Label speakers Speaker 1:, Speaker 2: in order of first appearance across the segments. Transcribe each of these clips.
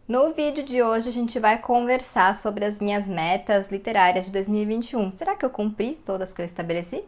Speaker 1: No vídeo de hoje a gente vai conversar sobre as minhas metas literárias de 2021. Será que eu cumpri todas que eu estabeleci?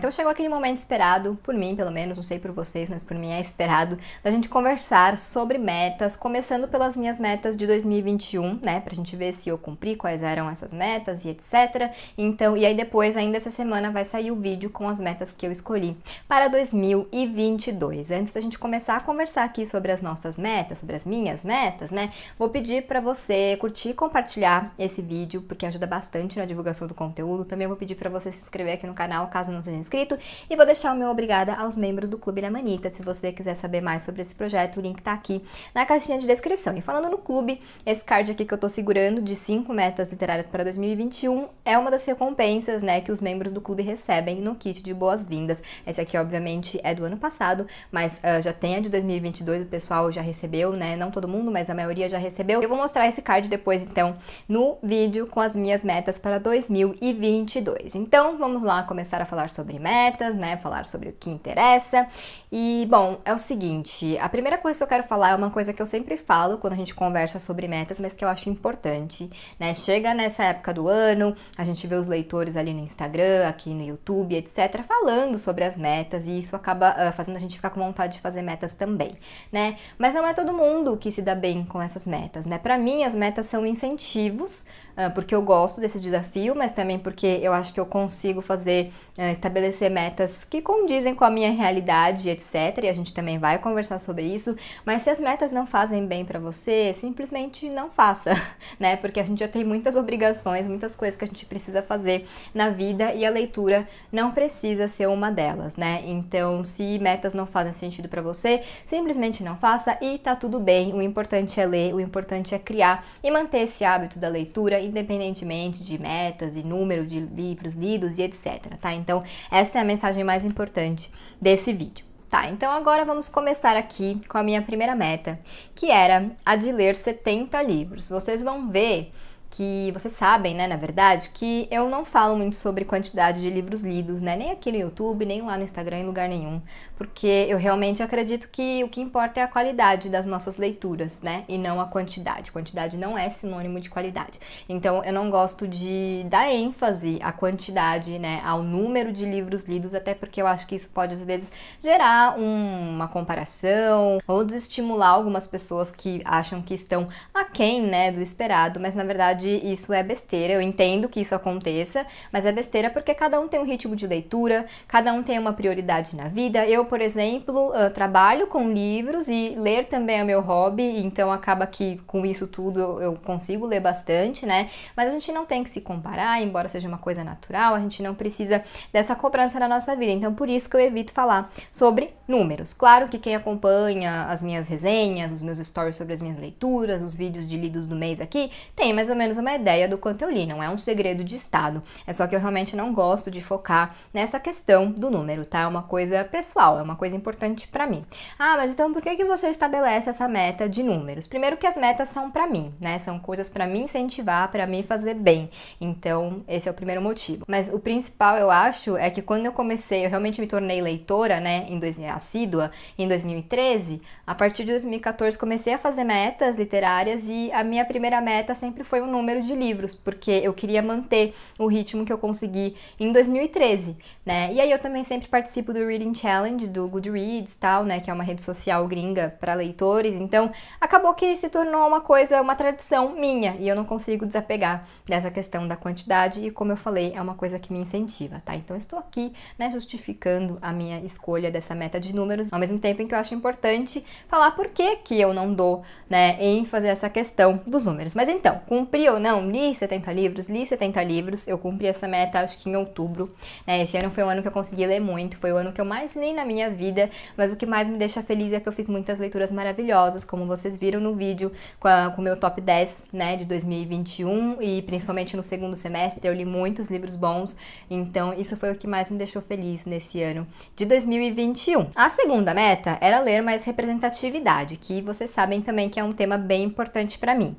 Speaker 1: Então chegou aquele momento esperado, por mim pelo menos, não sei por vocês, mas por mim é esperado, da gente conversar sobre metas, começando pelas minhas metas de 2021, né, pra gente ver se eu cumpri, quais eram essas metas e etc. Então, e aí depois, ainda essa semana, vai sair o vídeo com as metas que eu escolhi para 2022. Antes da gente começar a conversar aqui sobre as nossas metas, sobre as minhas metas, né, vou pedir pra você curtir e compartilhar esse vídeo, porque ajuda bastante na divulgação do conteúdo. Também vou pedir pra você se inscrever aqui no canal, caso não seja inscrito, e vou deixar o meu obrigada aos membros do Clube da Manita. Se você quiser saber mais sobre esse projeto, o link tá aqui na caixinha de descrição. E falando no clube, esse card aqui que eu tô segurando de 5 metas literárias para 2021 é uma das recompensas, né, que os membros do clube recebem no kit de boas-vindas. Esse aqui, obviamente, é do ano passado, mas já tem a de 2022, o pessoal já recebeu, né, não todo mundo, mas a maioria já recebeu. Eu vou mostrar esse card depois, então, no vídeo com as minhas metas para 2022. Então, vamos lá começar a falar sobre metas, né, falar sobre o que interessa. E, bom, é o seguinte, a primeira coisa que eu quero falar é uma coisa que eu sempre falo quando a gente conversa sobre metas, mas que eu acho importante, né, chega nessa época do ano, a gente vê os leitores ali no Instagram, aqui no YouTube, etc, falando sobre as metas, e isso acaba fazendo a gente ficar com vontade de fazer metas também, né, mas não é todo mundo que se dá bem com essas metas, né, pra mim as metas são incentivos, porque eu gosto desse desafio, mas também porque eu acho que eu consigo fazer, estabelecer metas que condizem com a minha realidade, etc. E a gente também vai conversar sobre isso. Mas se as metas não fazem bem pra você, simplesmente não faça, né? Porque a gente já tem muitas obrigações, muitas coisas que a gente precisa fazer na vida e a leitura não precisa ser uma delas, né? Então, se metas não fazem sentido pra você, simplesmente não faça e tá tudo bem. O importante é ler, o importante é criar e manter esse hábito da leitura, independentemente de metas e número de livros lidos e etc, tá? Então, essa é a mensagem mais importante desse vídeo. Tá, então agora vamos começar aqui com a minha primeira meta, que era a de ler 70 livros. Vocês vão ver que vocês sabem, né, na verdade, que eu não falo muito sobre quantidade de livros lidos, né, nem aqui no YouTube, nem lá no Instagram, em lugar nenhum, porque eu realmente acredito que o que importa é a qualidade das nossas leituras, né, e não a quantidade. Quantidade não é sinônimo de qualidade. Então, eu não gosto de dar ênfase à quantidade, né, ao número de livros lidos, até porque eu acho que isso pode, às vezes, gerar uma comparação ou desestimular algumas pessoas que acham que estão aquém, né, do esperado, mas, na verdade, isso é besteira. Eu entendo que isso aconteça, mas é besteira porque cada um tem um ritmo de leitura, cada um tem uma prioridade na vida. Eu, por exemplo, trabalho com livros e ler também é meu hobby, então acaba que com isso tudo eu consigo ler bastante, né? Mas a gente não tem que se comparar, embora seja uma coisa natural, a gente não precisa dessa cobrança na nossa vida. Então, por isso que eu evito falar sobre números. Claro que quem acompanha as minhas resenhas, os meus stories sobre as minhas leituras, os vídeos de lidos do mês aqui, tem mais ou menos uma ideia do quanto eu li, não é um segredo de estado, é só que eu realmente não gosto de focar nessa questão do número, tá? É uma coisa pessoal, é uma coisa importante pra mim. Ah, mas então por que você estabelece essa meta de números? Primeiro que as metas são pra mim, né? São coisas pra me incentivar, pra me fazer bem, então esse é o primeiro motivo. Mas o principal, eu acho, é que quando eu comecei, eu realmente me tornei leitora, né, assídua, em 2013, a partir de 2014 comecei a fazer metas literárias e a minha primeira meta sempre foi um número de livros, porque eu queria manter o ritmo que eu consegui em 2013, né? E aí eu também sempre participo do Reading Challenge, do Goodreads, tal, né? Que é uma rede social gringa para leitores, então acabou que se tornou uma coisa, uma tradição minha, e eu não consigo desapegar dessa questão da quantidade, e como eu falei, é uma coisa que me incentiva, tá? Então eu estou aqui, né, justificando a minha escolha dessa meta de números, ao mesmo tempo em que eu acho importante falar por que eu não dou, né, ênfase a essa questão dos números. Mas então, cumpri ou não? Li 70 livros, eu cumpri essa meta acho que em outubro, né? Esse ano foi um ano que eu consegui ler muito, foi o ano que eu mais li na minha vida, mas o que mais me deixa feliz é que eu fiz muitas leituras maravilhosas, como vocês viram no vídeo com o meu top 10, né, de 2021, e principalmente no segundo semestre eu li muitos livros bons, então isso foi o que mais me deixou feliz nesse ano de 2021. A segunda meta era ler mais representatividade, que vocês sabem também que é um tema bem importante pra mim.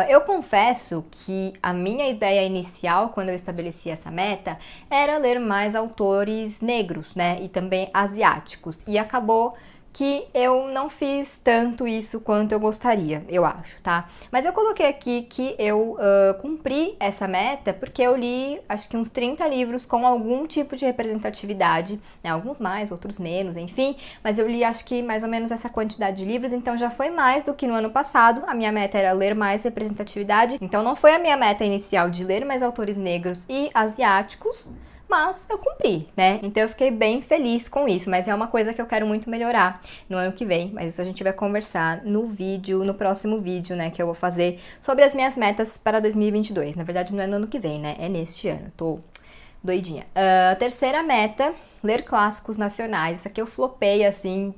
Speaker 1: Eu confesso confesso que a minha ideia inicial, quando eu estabeleci essa meta, era ler mais autores negros, né, e também asiáticos, e acabou que eu não fiz tanto isso quanto eu gostaria, eu acho, tá? Mas eu coloquei aqui que eu cumpri essa meta porque eu li, acho que uns 30 livros com algum tipo de representatividade, né? Alguns mais, outros menos, enfim, mas eu li acho que mais ou menos essa quantidade de livros, então já foi mais do que no ano passado. A minha meta era ler mais representatividade, então não foi a minha meta inicial de ler mais autores negros e asiáticos, mas eu cumpri, né? Então eu fiquei bem feliz com isso, mas é uma coisa que eu quero muito melhorar no ano que vem, mas isso a gente vai conversar no próximo vídeo, né, que eu vou fazer sobre as minhas metas para 2022. Na verdade, não é no ano que vem, né? É neste ano. Tô doidinha. Terceira meta, ler clássicos nacionais. Isso aqui eu flopei, assim,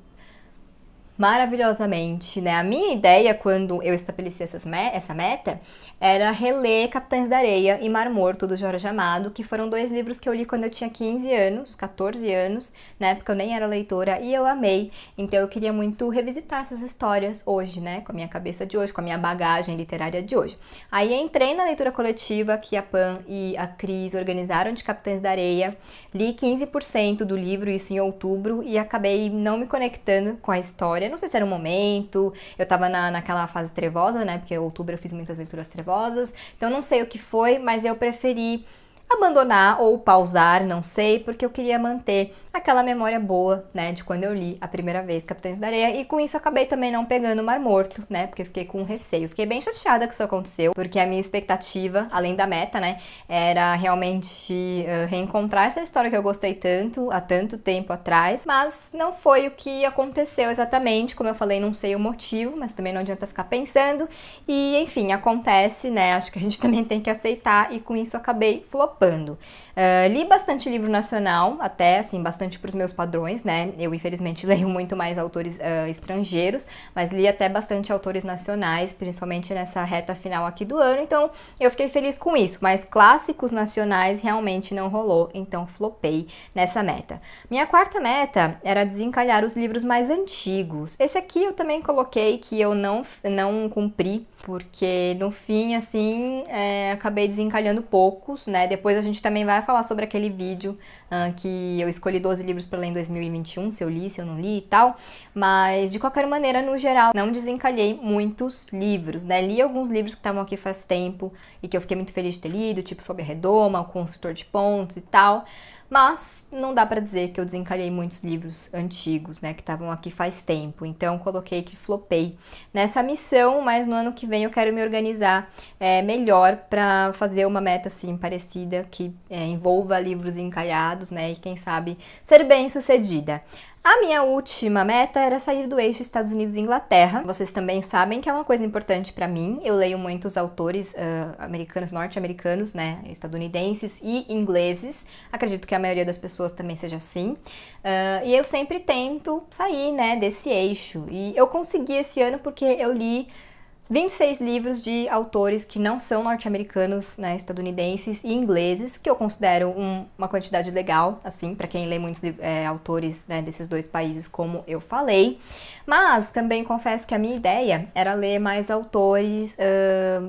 Speaker 1: maravilhosamente, né? A minha ideia quando eu estabeleci essa meta era reler Capitães da Areia e Mar Morto, do Jorge Amado, que foram 2 livros que eu li quando eu tinha 15 anos, 14 anos, na época eu nem era leitora, e eu amei. Então eu queria muito revisitar essas histórias hoje, né? Com a minha cabeça de hoje, com a minha bagagem literária de hoje. Aí entrei na leitura coletiva que a Pan e a Cris organizaram de Capitães da Areia, li 15% do livro, isso em outubro, e acabei não me conectando com a história. Não sei se era um momento, eu tava naquela fase trevosa, né? Porque em outubro eu fiz muitas leituras trevosas, então não sei o que foi, mas eu preferi abandonar ou pausar, não sei, porque eu queria manter aquela memória boa, né, de quando eu li a primeira vez Capitães da Areia, e com isso eu acabei também não pegando Mar Morto, né, porque eu fiquei com receio. Fiquei bem chateada que isso aconteceu, porque a minha expectativa, além da meta, né, era realmente reencontrar essa história que eu gostei tanto, há tanto tempo atrás, mas não foi o que aconteceu exatamente, como eu falei, não sei o motivo, mas também não adianta ficar pensando, e enfim, acontece, né, acho que a gente também tem que aceitar, e com isso eu acabei flopando. Li bastante livro nacional, até, assim, bastante para os meus padrões, né? Eu, infelizmente, leio muito mais autores estrangeiros, mas li até bastante autores nacionais, principalmente nessa reta final aqui do ano, então eu fiquei feliz com isso. Mas clássicos nacionais realmente não rolou, então flopei nessa meta. Minha quarta meta era desencalhar os livros mais antigos. Esse aqui eu também coloquei que eu não cumpri, porque no fim, assim, acabei desencalhando poucos, né? Depois a gente também vai falar sobre aquele vídeo que eu escolhi 12 livros para ler em 2021, se eu li, se eu não li e tal, mas de qualquer maneira, no geral, não desencalhei muitos livros, né? Li alguns livros que estavam aqui faz tempo e que eu fiquei muito feliz de ter lido, tipo Sob a Redoma, O Construtor de Pontes e tal, mas não dá pra dizer que eu desencalhei muitos livros antigos, né, que estavam aqui faz tempo, então coloquei que flopei nessa missão, mas no ano que vem eu quero me organizar melhor pra fazer uma meta assim parecida, que envolva livros encalhados, né, e quem sabe ser bem sucedida. A minha última meta era sair do eixo Estados Unidos e Inglaterra. Vocês também sabem que é uma coisa importante para mim. Eu leio muitos autores americanos, norte-americanos, né, estadunidenses e ingleses. Acredito que a maioria das pessoas também seja assim. E eu sempre tento sair, né, desse eixo. E eu consegui esse ano porque eu li 26 livros de autores que não são norte-americanos, né, estadunidenses e ingleses, que eu considero uma quantidade legal, assim, para quem lê muitos autores, né, desses 2 países, como eu falei. Mas também confesso que a minha ideia era ler mais autores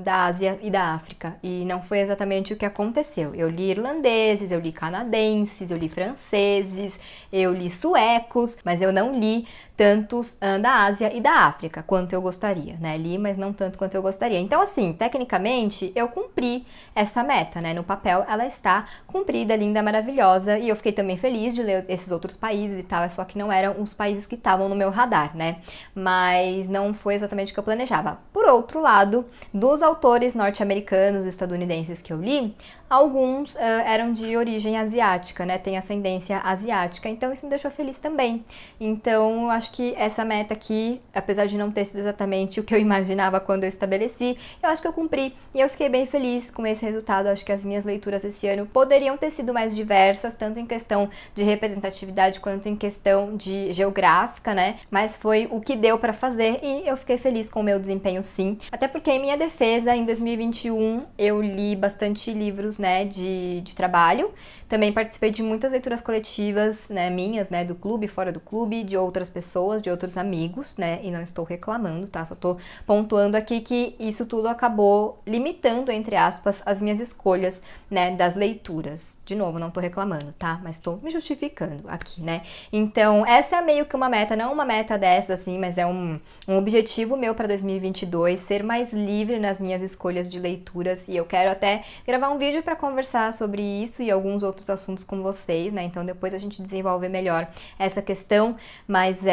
Speaker 1: da Ásia e da África, e não foi exatamente o que aconteceu. Eu li irlandeses, eu li canadenses, eu li franceses, eu li suecos, mas eu não li tantos da Ásia e da África quanto eu gostaria, né? Li, mas não tanto quanto eu gostaria. Então, assim, tecnicamente, eu cumpri essa meta, né? No papel, ela está cumprida, linda, maravilhosa, e eu fiquei também feliz de ler esses outros países e tal, é só que não eram os países que estavam no meu radar, né? Mas não foi exatamente o que eu planejava. Por outro lado, dos autores norte-americanos e estadunidenses que eu li, alguns eram de origem asiática, né? Tem ascendência asiática, então isso me deixou feliz também. Então, eu acho que essa meta aqui, apesar de não ter sido exatamente o que eu imaginava quando eu estabeleci, eu acho que eu cumpri e eu fiquei bem feliz com esse resultado. Eu acho que as minhas leituras esse ano poderiam ter sido mais diversas, tanto em questão de representatividade quanto em questão de geográfica, né? Mas foi o que deu pra fazer e eu fiquei feliz com o meu desempenho, sim. Até porque, em minha defesa, em 2021, eu li bastante livros grupos, né, de trabalho. Também participei de muitas leituras coletivas, né, minhas, né, do clube, fora do clube, de outras pessoas, de outros amigos, né, e não estou reclamando, tá? Só tô pontuando aqui que isso tudo acabou limitando, entre aspas, as minhas escolhas, né, das leituras. De novo, não tô reclamando, tá? Mas tô me justificando aqui, né? Então, essa é meio que uma meta, não uma meta dessa, assim, mas é um objetivo meu para 2022, ser mais livre nas minhas escolhas de leituras, e eu quero até gravar um vídeo para conversar sobre isso e alguns outros assuntos com vocês, né? Então depois a gente desenvolve melhor essa questão, mas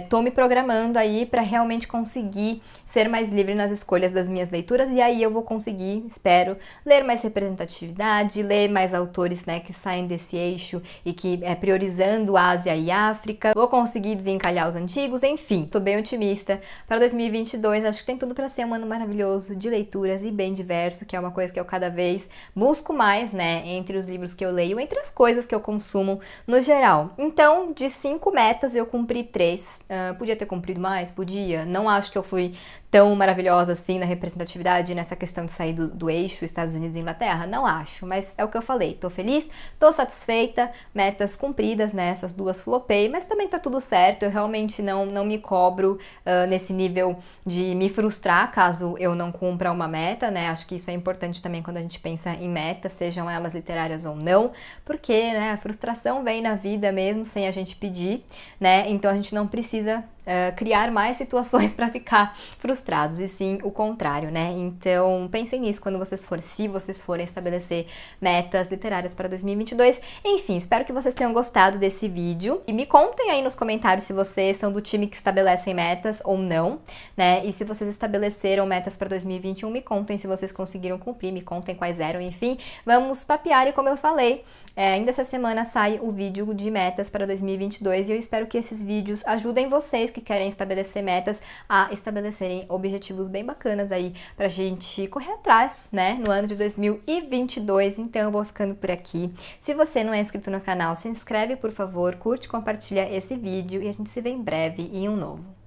Speaker 1: tô me programando aí para realmente conseguir ser mais livre nas escolhas das minhas leituras, e aí eu vou conseguir, espero, ler mais representatividade, ler mais autores, né, que saem desse eixo e que priorizando Ásia e África, vou conseguir desencalhar os antigos, enfim, tô bem otimista para 2022, acho que tem tudo para ser um ano maravilhoso de leituras e bem diverso, que é uma coisa que eu cada vez busco mais, né, entre os livros que eu leio, entre as coisas que eu consumo no geral. Então, de 5 metas, eu cumpri 3. Podia ter cumprido mais? Podia. Não acho que eu fui tão maravilhosa assim na representatividade, nessa questão de sair do eixo Estados Unidos e Inglaterra? Não acho, mas é o que eu falei. Tô feliz, tô satisfeita, metas cumpridas, né? Essas 2 flopei, mas também tá tudo certo. Eu realmente não me cobro nesse nível de me frustrar caso eu não cumpra uma meta, né? Acho que isso é importante também quando a gente pensa em metas, sejam elas literárias ou não, porque, né, a frustração vem na vida mesmo sem a gente pedir, né? Então a gente não precisa criar mais situações para ficar frustrados, e sim o contrário, né? Então pensem nisso quando se vocês forem estabelecer metas literárias para 2022. Enfim, espero que vocês tenham gostado desse vídeo e me contem aí nos comentários se vocês são do time que estabelecem metas ou não, né? E se vocês estabeleceram metas para 2021, me contem se vocês conseguiram cumprir, me contem quais eram, enfim, vamos papear. E como eu falei, ainda essa semana sai o vídeo de metas para 2022 e eu espero que esses vídeos ajudem vocês que querem estabelecer metas a estabelecerem objetivos bem bacanas aí pra gente correr atrás, né, no ano de 2022. Então eu vou ficando por aqui. Se você não é inscrito no canal, se inscreve, por favor, curte, compartilha esse vídeo e a gente se vê em breve em um novo.